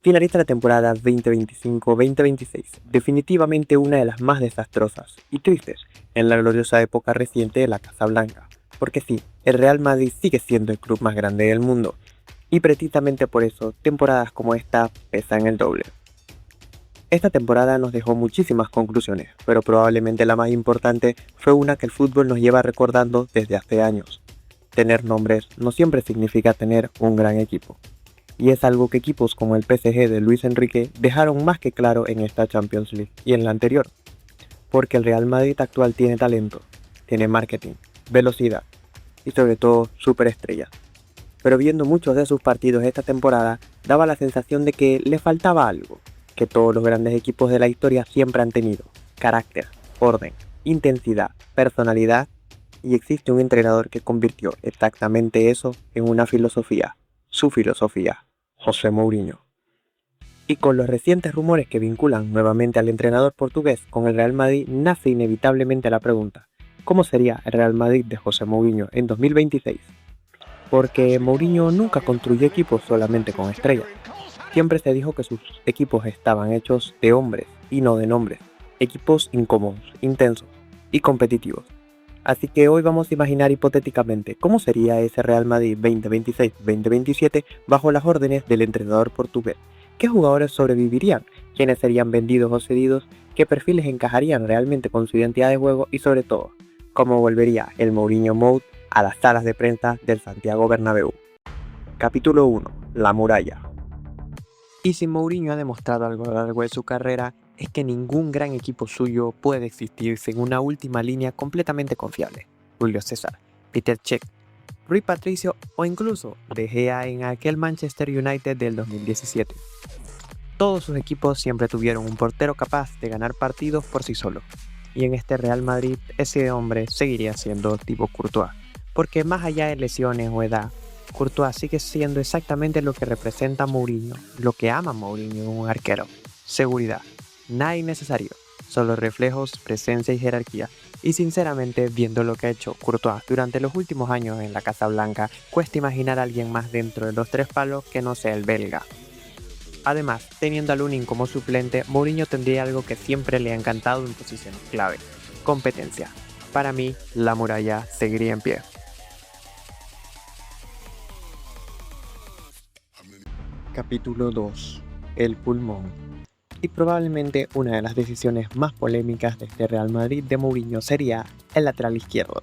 Finaliza la temporada 2025-2026, definitivamente una de las más desastrosas y tristes en la gloriosa época reciente de la Casa Blanca, porque sí, el Real Madrid sigue siendo el club más grande del mundo, y precisamente por eso temporadas como esta pesan el doble. Esta temporada nos dejó muchísimas conclusiones, pero probablemente la más importante fue una que el fútbol nos lleva recordando desde hace años. Tener nombres no siempre significa tener un gran equipo. Y es algo que equipos como el PSG de Luis Enrique dejaron más que claro en esta Champions League y en la anterior. Porque el Real Madrid actual tiene talento, tiene marketing, velocidad y sobre todo superestrellas. Pero viendo muchos de sus partidos esta temporada, daba la sensación de que le faltaba algo, que todos los grandes equipos de la historia siempre han tenido: carácter, orden, intensidad, personalidad, y existe un entrenador que convirtió exactamente eso en una filosofía, su filosofía: José Mourinho. Y con los recientes rumores que vinculan nuevamente al entrenador portugués con el Real Madrid, nace inevitablemente la pregunta: ¿cómo sería el Real Madrid de José Mourinho en 2026? Porque Mourinho nunca construyó equipos solamente con estrellas. Siempre se dijo que sus equipos estaban hechos de hombres y no de nombres. Equipos incómodos, intensos y competitivos. Así que hoy vamos a imaginar hipotéticamente cómo sería ese Real Madrid 2026-2027 bajo las órdenes del entrenador portugués. ¿Qué jugadores sobrevivirían? ¿Quiénes serían vendidos o cedidos? ¿Qué perfiles encajarían realmente con su identidad de juego? Y sobre todo, ¿cómo volvería el Mourinho Mode a las salas de prensa del Santiago Bernabéu? Capítulo 1. La muralla. Y si Mourinho ha demostrado algo a lo largo de su carrera, es que ningún gran equipo suyo puede existir sin una última línea completamente confiable: Julio César, Peter Cech, Rui Patricio o incluso De Gea en aquel Manchester United del 2017. Todos sus equipos siempre tuvieron un portero capaz de ganar partidos por sí solo, y en este Real Madrid ese hombre seguiría siendo Thibaut Courtois, porque más allá de lesiones o edad, Courtois sigue siendo exactamente lo que representa Mourinho, lo que ama Mourinho en un arquero: seguridad. Nada innecesario, solo reflejos, presencia y jerarquía. Y sinceramente, viendo lo que ha hecho Courtois durante los últimos años en la Casa Blanca, cuesta imaginar a alguien más dentro de los tres palos que no sea el belga. Además, teniendo a Lunin como suplente, Mourinho tendría algo que siempre le ha encantado en posiciones clave: competencia. Para mí, la muralla seguiría en pie. Capítulo 2. El pulmón. Y probablemente una de las decisiones más polémicas de este Real Madrid de Mourinho sería el lateral izquierdo.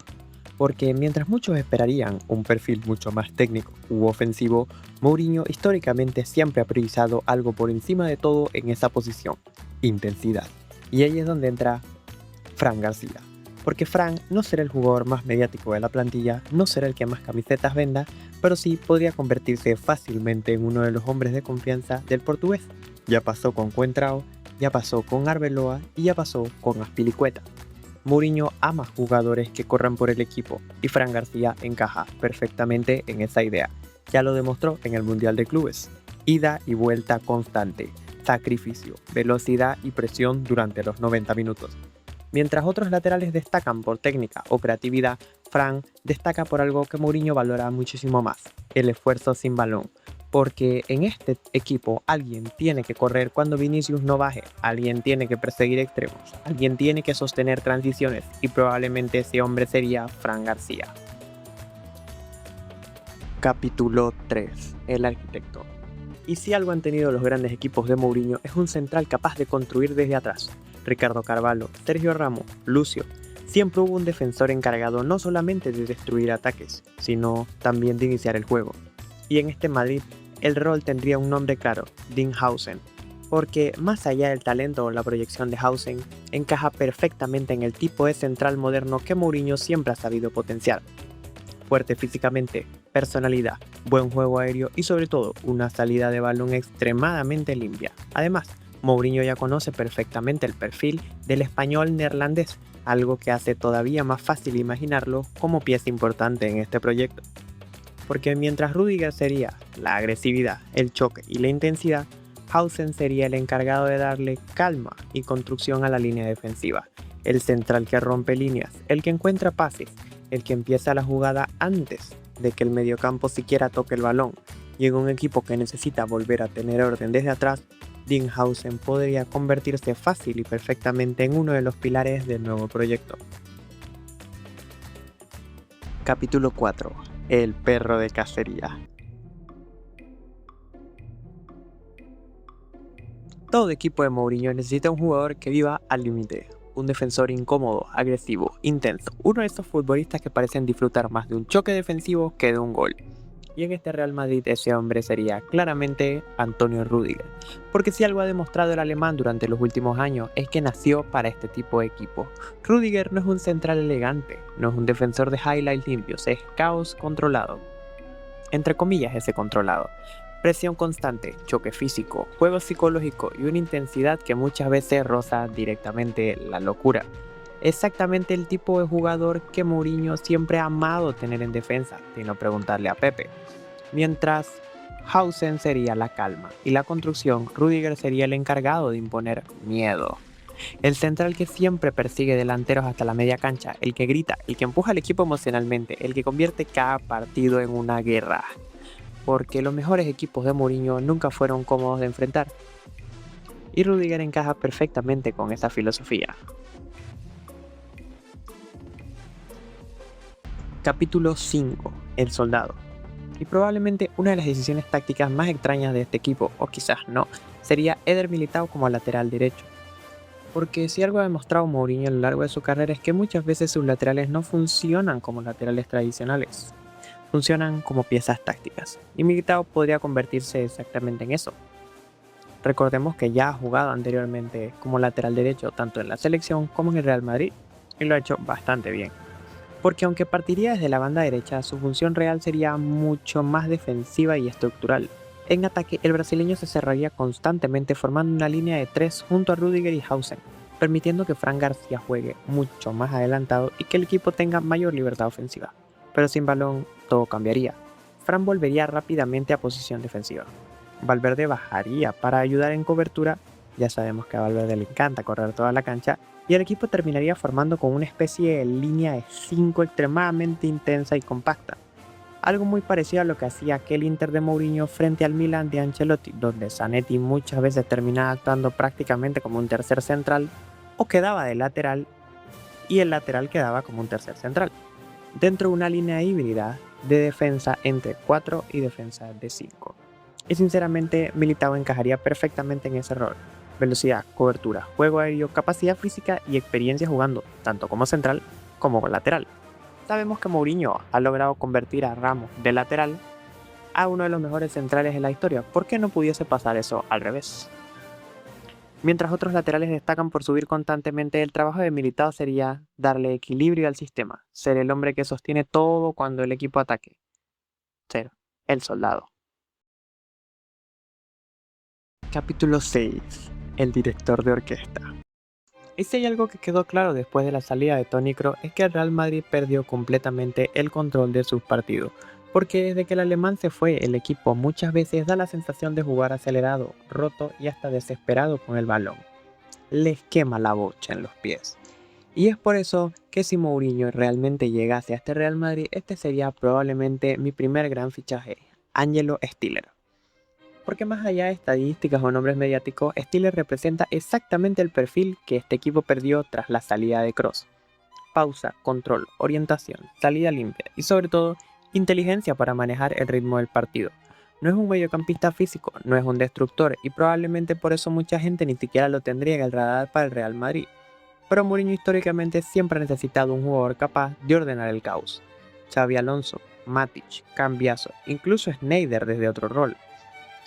Porque mientras muchos esperarían un perfil mucho más técnico u ofensivo, Mourinho históricamente siempre ha priorizado algo por encima de todo en esa posición: intensidad. Y ahí es donde entra Fran García. Porque Fran no será el jugador más mediático de la plantilla, no será el que más camisetas venda, pero sí podría convertirse fácilmente en uno de los hombres de confianza del portugués. Ya pasó con Coentrao, ya pasó con Arbeloa y ya pasó con Azpilicueta. Mourinho ama jugadores que corran por el equipo y Fran García encaja perfectamente en esa idea. Ya lo demostró en el Mundial de Clubes. Ida y vuelta constante, sacrificio, velocidad y presión durante los 90 minutos. Mientras otros laterales destacan por técnica o creatividad, Fran destaca por algo que Mourinho valora muchísimo más: el esfuerzo sin balón. Porque en este equipo alguien tiene que correr cuando Vinicius no baje, alguien tiene que perseguir extremos, alguien tiene que sostener transiciones, y probablemente ese hombre sería Fran García. Capítulo 3. El arquitecto. Y si algo han tenido los grandes equipos de Mourinho es un central capaz de construir desde atrás. Ricardo Carvalho, Sergio Ramos, Lucio. Siempre hubo un defensor encargado no solamente de destruir ataques, sino también de iniciar el juego. Y en este Madrid, el rol tendría un nombre claro: Dean Howson, porque más allá del talento o la proyección de Howson, encaja perfectamente en el tipo de central moderno que Mourinho siempre ha sabido potenciar. Fuerte físicamente, personalidad, buen juego aéreo y sobre todo una salida de balón extremadamente limpia. Además, Mourinho ya conoce perfectamente el perfil del español neerlandés, algo que hace todavía más fácil imaginarlo como pieza importante en este proyecto. Porque mientras Rüdiger sería la agresividad, el choque y la intensidad, Howson sería el encargado de darle calma y construcción a la línea defensiva, el central que rompe líneas, el que encuentra pases, el que empieza la jugada antes de que el mediocampo siquiera toque el balón, Y en un equipo que necesita volver a tener orden desde atrás, Dinghausen podría convertirse fácil y perfectamente en uno de los pilares del nuevo proyecto. Capítulo 4. El perro de cacería. Todo equipo de Mourinho necesita un jugador que viva al límite, un defensor incómodo, agresivo, intenso, uno de esos futbolistas que parecen disfrutar más de un choque defensivo que de un gol. Y en este Real Madrid ese hombre sería claramente Antonio Rüdiger, porque si algo ha demostrado el alemán durante los últimos años es que nació para este tipo de equipo. Rüdiger no es un central elegante, no es un defensor de highlights limpios, es caos controlado. Entre comillas ese controlado. Presión constante, choque físico, juego psicológico y una intensidad que muchas veces roza directamente la locura. Exactamente el tipo de jugador que Mourinho siempre ha amado tener en defensa, sin no preguntarle a Pepe. Mientras Hausen sería la calma y la construcción, Rüdiger sería el encargado de imponer miedo. El central que siempre persigue delanteros hasta la media cancha, el que grita, el que empuja al equipo emocionalmente, el que convierte cada partido en una guerra. Porque los mejores equipos de Mourinho nunca fueron cómodos de enfrentar. Y Rüdiger encaja perfectamente con esa filosofía. Capítulo 5. El soldado. Y probablemente una de las decisiones tácticas más extrañas de este equipo, o quizás no, sería Eder Militao como lateral derecho. Porque si algo ha demostrado Mourinho a lo largo de su carrera es que muchas veces sus laterales no funcionan como laterales tradicionales. Funcionan como piezas tácticas, y Militao podría convertirse exactamente en eso. Recordemos que ya ha jugado anteriormente como lateral derecho tanto en la selección como en el Real Madrid, y lo ha hecho bastante bien. Porque aunque partiría desde la banda derecha, su función real sería mucho más defensiva y estructural. En ataque, el brasileño se cerraría constantemente formando una línea de 3 junto a Rüdiger y Hausen, permitiendo que Fran García juegue mucho más adelantado y que el equipo tenga mayor libertad ofensiva. Pero sin balón, todo cambiaría. Fran volvería rápidamente a posición defensiva. Valverde bajaría para ayudar en cobertura, ya sabemos que a Valverde le encanta correr toda la cancha, y el equipo terminaría formando con una especie de línea de 5 extremadamente intensa y compacta. Algo muy parecido a lo que hacía aquel Inter de Mourinho frente al Milan de Ancelotti, donde Zanetti muchas veces terminaba actuando prácticamente como un tercer central, o quedaba de lateral, y el lateral quedaba como un tercer central, dentro de una línea híbrida de defensa entre 4 y defensa de 5. Y sinceramente Militao encajaría perfectamente en ese rol. Velocidad, cobertura, juego aéreo, capacidad física y experiencia jugando, tanto como central como lateral. Sabemos que Mourinho ha logrado convertir a Ramos de lateral a uno de los mejores centrales de la historia. ¿Por qué no pudiese pasar eso al revés? Mientras otros laterales destacan por subir constantemente, el trabajo de Militao sería darle equilibrio al sistema, ser el hombre que sostiene todo cuando el equipo ataque, ser el soldado. Capítulo 6. El director de orquesta. Y si hay algo que quedó claro después de la salida de Toni Kroos es que el Real Madrid perdió completamente el control de sus partidos, porque desde que el alemán se fue, el equipo muchas veces da la sensación de jugar acelerado, roto y hasta desesperado con el balón. Les quema la bocha en los pies. Y es por eso que si Mourinho realmente llegase a este Real Madrid, este sería probablemente mi primer gran fichaje, Ángelo Stiller. Porque más allá de estadísticas o nombres mediáticos, Stiller representa exactamente el perfil que este equipo perdió tras la salida de Kroos. Pausa, control, orientación, salida limpia y sobre todo, inteligencia para manejar el ritmo del partido. No es un mediocampista físico, no es un destructor y probablemente por eso mucha gente ni siquiera lo tendría en el radar para el Real Madrid. Pero Mourinho históricamente siempre ha necesitado un jugador capaz de ordenar el caos. Xabi Alonso, Matic, Cambiaso, incluso Sneijder desde otro rol.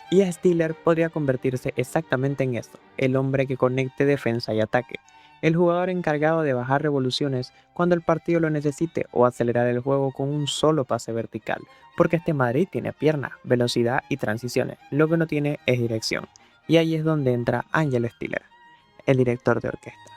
Y Stiller podría convertirse exactamente en esto, el hombre que conecte defensa y ataque, el jugador encargado de bajar revoluciones cuando el partido lo necesite o acelerar el juego con un solo pase vertical, porque este Madrid tiene pierna, velocidad y transiciones, lo que no tiene es dirección, y ahí es donde entra Ángelo Stiller, el director de orquesta.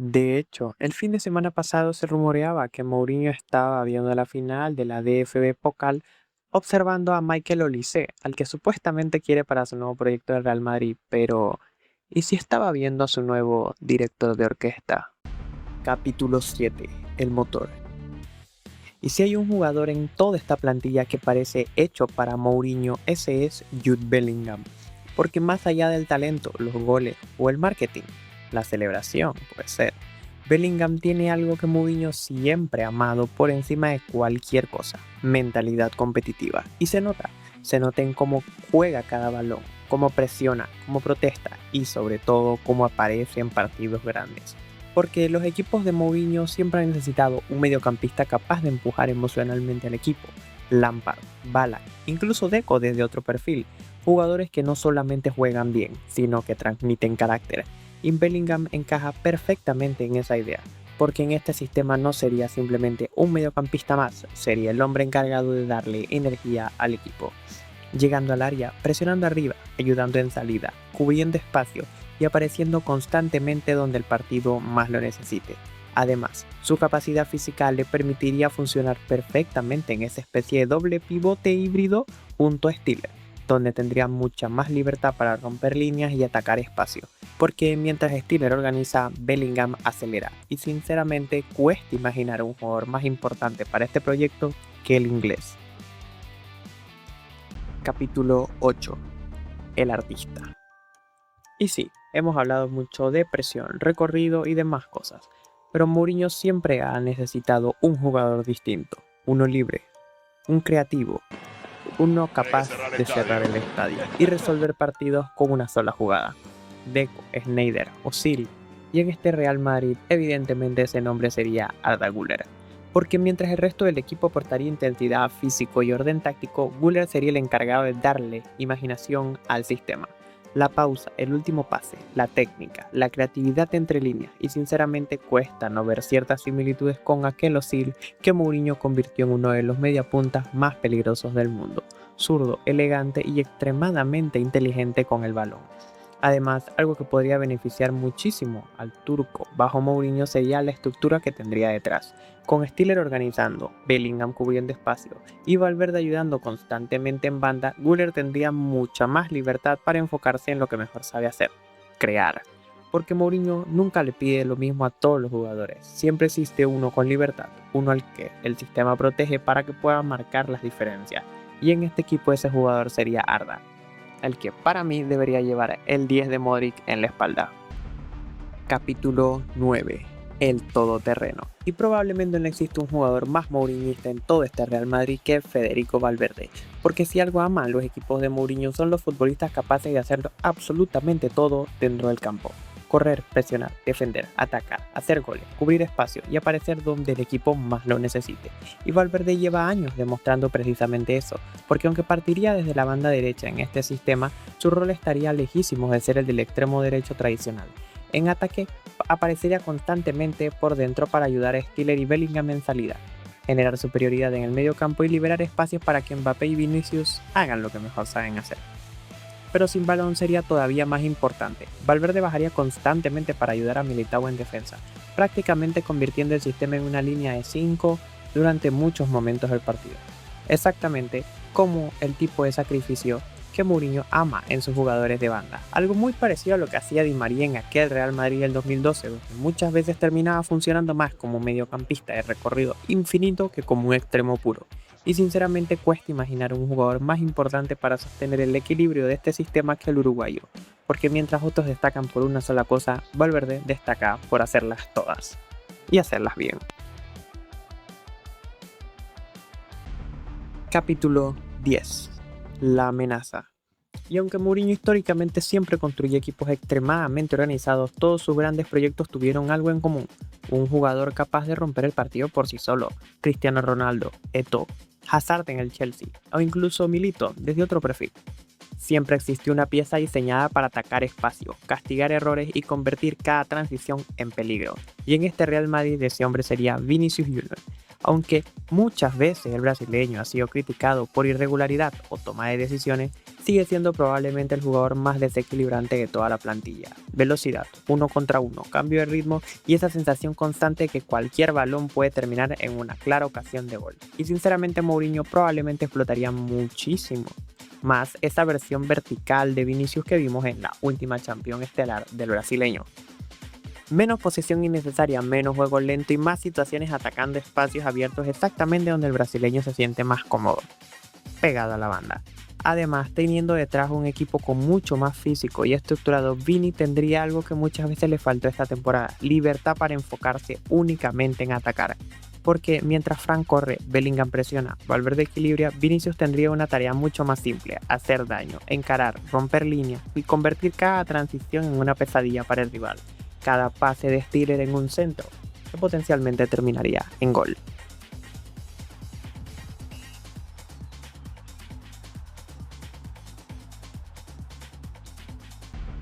De hecho, el fin de semana pasado se rumoreaba que Mourinho estaba viendo la final de la DFB Pokal observando a Michael Olise, al que supuestamente quiere para su nuevo proyecto de Real Madrid, pero ¿y si estaba viendo a su nuevo director de orquesta? Capítulo 7. El motor. Y si hay un jugador en toda esta plantilla que parece hecho para Mourinho, ese es Jude Bellingham. Porque más allá del talento, los goles o el marketing, la celebración puede ser, Bellingham tiene algo que Mourinho siempre ha amado por encima de cualquier cosa: mentalidad competitiva. Y se nota en cómo juega cada balón, cómo presiona, cómo protesta y sobre todo cómo aparece en partidos grandes. Porque los equipos de Mourinho siempre han necesitado un mediocampista capaz de empujar emocionalmente al equipo. Lampard, Ballack, incluso Deco desde otro perfil, jugadores que no solamente juegan bien, sino que transmiten carácter. Y Bellingham encaja perfectamente en esa idea, porque en este sistema no sería simplemente un mediocampista más, sería el hombre encargado de darle energía al equipo. Llegando al área, presionando arriba, ayudando en salida, cubriendo espacio y apareciendo constantemente donde el partido más lo necesite. Además, su capacidad física le permitiría funcionar perfectamente en esa especie de doble pivote híbrido junto a Stiller, donde tendría mucha más libertad para romper líneas y atacar espacio, porque mientras Stiller organiza, Bellingham acelera, y sinceramente cuesta imaginar un jugador más importante para este proyecto que el inglés. Capítulo 8. El artista. Y sí, hemos hablado mucho de presión, recorrido y demás cosas, pero Mourinho siempre ha necesitado un jugador distinto, uno libre, un creativo, uno capaz de cerrar el estadio y resolver partidos con una sola jugada. Deco, Sneijder o Sil, y en este Real Madrid evidentemente ese nombre sería Arda Güler, porque mientras el resto del equipo aportaría intensidad, físico y orden táctico, Güler sería el encargado de darle imaginación al sistema. La pausa, el último pase, la técnica, la creatividad entre líneas, y sinceramente cuesta no ver ciertas similitudes con aquel Özil que Mourinho convirtió en uno de los mediapuntas más peligrosos del mundo, zurdo, elegante y extremadamente inteligente con el balón. Además, algo que podría beneficiar muchísimo al turco bajo Mourinho sería la estructura que tendría detrás, con Stiller organizando, Bellingham cubriendo espacio y Valverde ayudando constantemente en banda. Güler tendría mucha más libertad para enfocarse en lo que mejor sabe hacer: crear. Porque Mourinho nunca le pide lo mismo a todos los jugadores, siempre existe uno con libertad, uno al que el sistema protege para que pueda marcar las diferencias, y en este equipo ese jugador sería Arda, el que para mí debería llevar el 10 de Modric en la espalda. Capítulo 9. El todoterreno. Y probablemente no existe un jugador más mourinhista en todo este Real Madrid que Federico Valverde, porque si algo aman los equipos de Mourinho son los futbolistas capaces de hacer absolutamente todo dentro del campo: correr, presionar, defender, atacar, hacer goles, cubrir espacio y aparecer donde el equipo más lo necesite. Y Valverde lleva años demostrando precisamente eso, porque aunque partiría desde la banda derecha en este sistema, su rol estaría lejísimos de ser el del extremo derecho tradicional. En ataque, aparecería constantemente por dentro para ayudar a Stiller y Bellingham en salida, generar superioridad en el medio campo y liberar espacios para que Mbappé y Vinicius hagan lo que mejor saben hacer. Pero sin balón sería todavía más importante. Valverde bajaría constantemente para ayudar a Militao en defensa, prácticamente convirtiendo el sistema en una línea de 5 durante muchos momentos del partido. Exactamente como el tipo de sacrificio que Mourinho ama en sus jugadores de banda, algo muy parecido a lo que hacía Di María en aquel Real Madrid del 2012, donde muchas veces terminaba funcionando más como mediocampista de recorrido infinito que como un extremo puro. Y sinceramente cuesta imaginar un jugador más importante para sostener el equilibrio de este sistema que el uruguayo, porque mientras otros destacan por una sola cosa, Valverde destaca por hacerlas todas, y hacerlas bien. Capítulo 10. La amenaza. Y aunque Mourinho históricamente siempre construye equipos extremadamente organizados, todos sus grandes proyectos tuvieron algo en común: un jugador capaz de romper el partido por sí solo: Cristiano Ronaldo, Eto'o, Hazard en el Chelsea, o incluso Milito desde otro perfil. Siempre existió una pieza diseñada para atacar espacio, castigar errores y convertir cada transición en peligro. Y en este Real Madrid ese hombre sería Vinicius Junior. Aunque muchas veces el brasileño ha sido criticado por irregularidad o toma de decisiones, sigue siendo probablemente el jugador más desequilibrante de toda la plantilla. Velocidad, 1 contra 1, cambio de ritmo y esa sensación constante de que cualquier balón puede terminar en una clara ocasión de gol. Y sinceramente Mourinho probablemente explotaría muchísimo más esa versión vertical de Vinicius que vimos en la última Champions estelar del brasileño. Menos posesión innecesaria, menos juego lento y más situaciones atacando espacios abiertos exactamente donde el brasileño se siente más cómodo, pegado a la banda. Además, teniendo detrás un equipo con mucho más físico y estructurado, Vini tendría algo que muchas veces le faltó esta temporada: libertad para enfocarse únicamente en atacar. Porque mientras Frank corre, Bellingham presiona, Valverde equilibra, Vinicius tendría una tarea mucho más simple: hacer daño, encarar, romper líneas y convertir cada transición en una pesadilla para el rival. Cada pase de Stiller en un centro, que potencialmente terminaría en gol.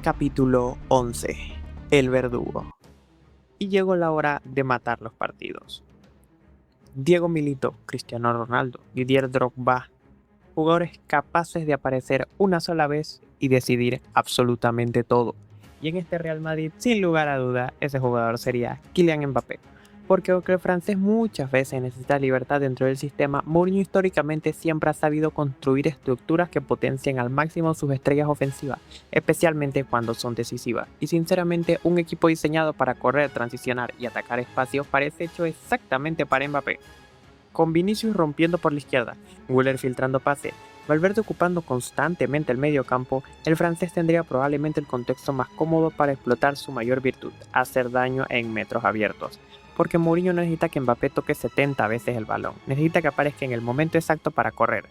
Capítulo 11. El verdugo. Y llegó la hora de matar los partidos. Diego Milito, Cristiano Ronaldo, Didier Drogba, jugadores capaces de aparecer una sola vez y decidir absolutamente todo. Y en este Real Madrid, sin lugar a duda, ese jugador sería Kylian Mbappé. Porque aunque el francés muchas veces necesita libertad dentro del sistema, Mourinho históricamente siempre ha sabido construir estructuras que potencien al máximo sus estrellas ofensivas, especialmente cuando son decisivas. Y sinceramente, un equipo diseñado para correr, transicionar y atacar espacios parece hecho exactamente para Mbappé. Con Vinicius rompiendo por la izquierda, Müller filtrando pase, Valverde ocupando constantemente el medio campo, el francés tendría probablemente el contexto más cómodo para explotar su mayor virtud: hacer daño en metros abiertos. Porque Mourinho no necesita que Mbappé toque 70 veces el balón, necesita que aparezca en el momento exacto para correr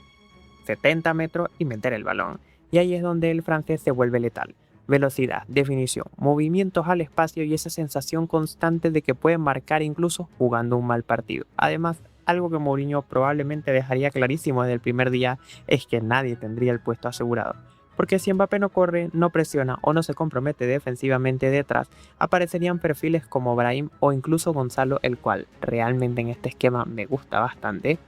70 metros y meter el balón. Y ahí es donde el francés se vuelve letal. Velocidad, definición, movimientos al espacio y esa sensación constante de que puede marcar incluso jugando un mal partido. Además, algo que Mourinho probablemente dejaría clarísimo desde el primer día es que nadie tendría el puesto asegurado. Porque si Mbappé no corre, no presiona o no se compromete defensivamente detrás, aparecerían perfiles como Brahim o incluso Gonzalo, el cual realmente en este esquema me gusta bastante,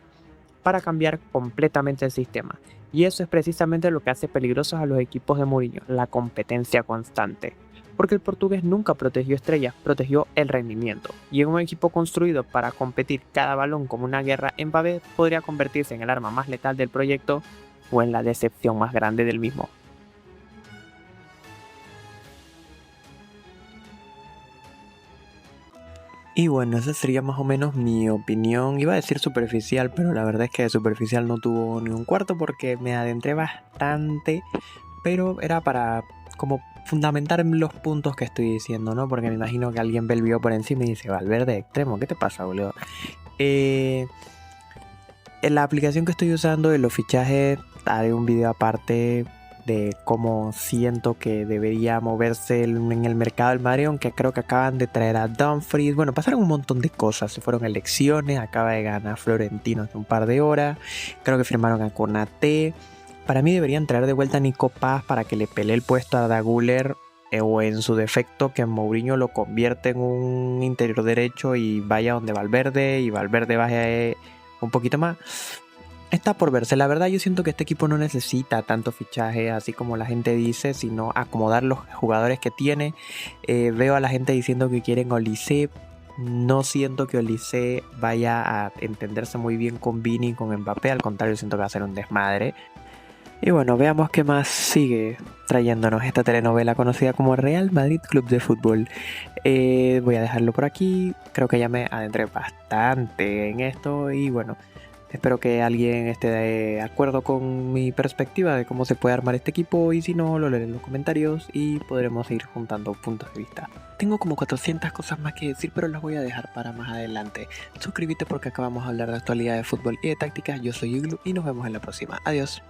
para cambiar completamente el sistema. Y eso es precisamente lo que hace peligrosos a los equipos de Mourinho: la competencia constante. Porque el portugués nunca protegió estrellas, protegió el rendimiento. Y en un equipo construido para competir cada balón como una guerra, Mbappé podría convertirse en el arma más letal del proyecto o en la decepción más grande del mismo. Y bueno, esa sería más o menos mi opinión. Iba a decir superficial, pero la verdad es que de superficial no tuvo ni un cuarto porque me adentré bastante. Pero era para como fundamentar los puntos que estoy diciendo, ¿no? Porque me imagino que alguien ve el video por encima y dice: Valverde extremo, ¿qué te pasa, boludo? En la aplicación que estoy usando de los fichajes haré un video aparte de cómo siento que debería moverse en el mercado del Madrid, aunque creo que acaban de traer a Dumfries. Bueno, pasaron un montón de cosas, se fueron elecciones, acaba de ganar Florentino hace un par de horas, creo que firmaron a Konaté. Para mí deberían traer de vuelta a Nico Paz para que le pelee el puesto a Arda Güler, o en su defecto que Mourinho lo convierte en un interior derecho y vaya donde Valverde, y Valverde baje un poquito más. Está por verse. La verdad, yo siento que este equipo no necesita tanto fichaje así como la gente dice, sino acomodar los jugadores que tiene. Veo a la gente diciendo que quieren Olise. No siento que Olise vaya a entenderse muy bien con Vini y con Mbappé. Al contrario, siento que va a ser un desmadre. Y bueno, veamos qué más sigue trayéndonos esta telenovela conocida como Real Madrid Club de Fútbol. Voy a dejarlo por aquí. Creo que ya me adentré bastante en esto y bueno, espero que alguien esté de acuerdo con mi perspectiva de cómo se puede armar este equipo, y si no, lo leeré en los comentarios y podremos ir juntando puntos de vista. Tengo como 400 cosas más que decir, pero las voy a dejar para más adelante. Suscríbete porque acabamos de hablar de actualidad de fútbol y de tácticas. Yo soy Iglu y nos vemos en la próxima. Adiós.